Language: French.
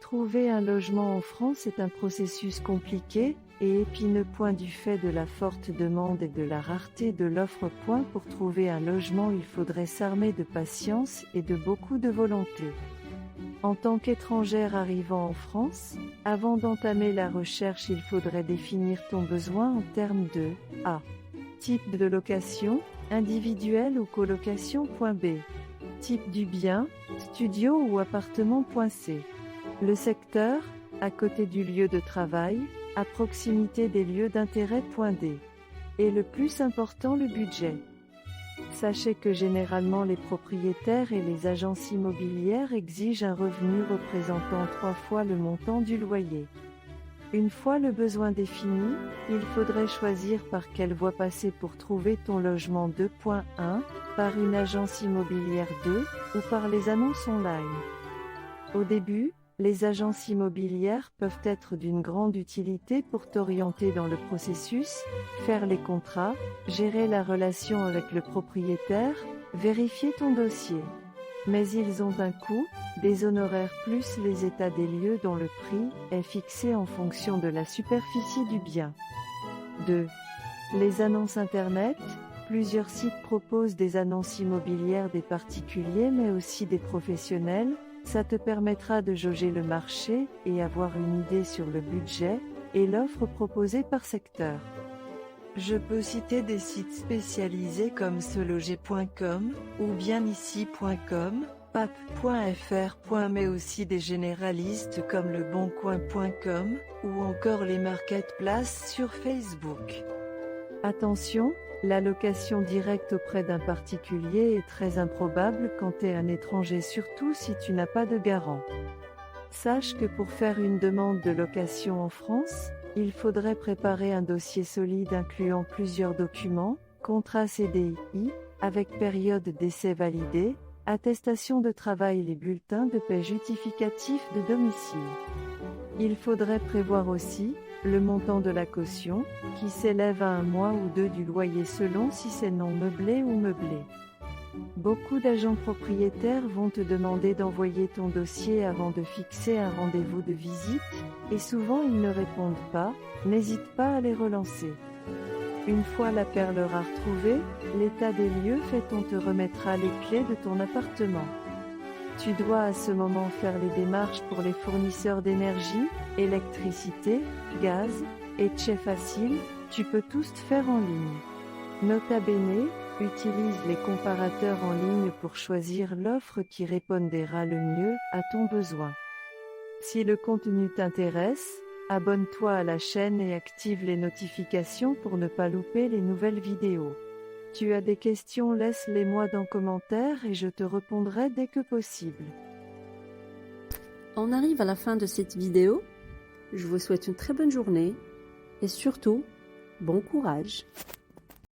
Trouver un logement en France est un processus compliqué et épineux du fait de la forte demande et de la rareté de l'offre. Pour trouver un logement, il faudrait s'armer de patience et de beaucoup de volonté. En tant qu'étrangère arrivant en France, avant d'entamer la recherche, il faudrait définir ton besoin en termes de A. Type de location, individuelle ou colocation. B. Type du bien, studio ou appartement. C. Le secteur, à côté du lieu de travail, à proximité des lieux d'intérêt. D. Et le plus important, le budget. Sachez que généralement les propriétaires et les agences immobilières exigent un revenu représentant 3 fois le montant du loyer. Une fois le besoin défini, il faudrait choisir par quelle voie passer pour trouver ton logement. 2.1, par une agence immobilière. 2, ou par les annonces online. Au début, les agences immobilières peuvent être d'une grande utilité pour t'orienter dans le processus, faire les contrats, gérer la relation avec le propriétaire, vérifier ton dossier. Mais ils ont un coût, des honoraires plus les états des lieux dont le prix est fixé en fonction de la superficie du bien. 2. Les annonces Internet. Plusieurs sites proposent des annonces immobilières des particuliers mais aussi des professionnels. Ça te permettra de jauger le marché et avoir une idée sur le budget et l'offre proposée par secteur. Je peux citer des sites spécialisés comme seloger.com ou bienici.com, pap.fr. mais aussi des généralistes comme leboncoin.com ou encore les marketplaces sur Facebook. Attention, la location directe auprès d'un particulier est très improbable quand tu es un étranger, surtout si tu n'as pas de garant. Sache que pour faire une demande de location en France, il faudrait préparer un dossier solide incluant plusieurs documents, contrat CDI, avec période d'essai validée, attestation de travail, les bulletins de paie justificatifs de domicile. Il faudrait prévoir aussi le montant de la caution, qui s'élève à 1 mois ou 2 du loyer selon si c'est non meublé ou meublé. Beaucoup d'agents propriétaires vont te demander d'envoyer ton dossier avant de fixer un rendez-vous de visite, et souvent ils ne répondent pas, n'hésite pas à les relancer. Une fois la perle rare trouvée, l'état des lieux fait, on te remettra les clés de ton appartement. Tu dois à ce moment faire les démarches pour les fournisseurs d'énergie, électricité, gaz, et c'est facile, tu peux tous faire en ligne. Nota bene, utilise les comparateurs en ligne pour choisir l'offre qui répondra le mieux à ton besoin. Si le contenu t'intéresse, abonne-toi à la chaîne et active les notifications pour ne pas louper les nouvelles vidéos. Tu as des questions, laisse-les-moi dans commentaire et je te répondrai dès que possible. On arrive à la fin de cette vidéo. Je vous souhaite une très bonne journée et surtout, bon courage.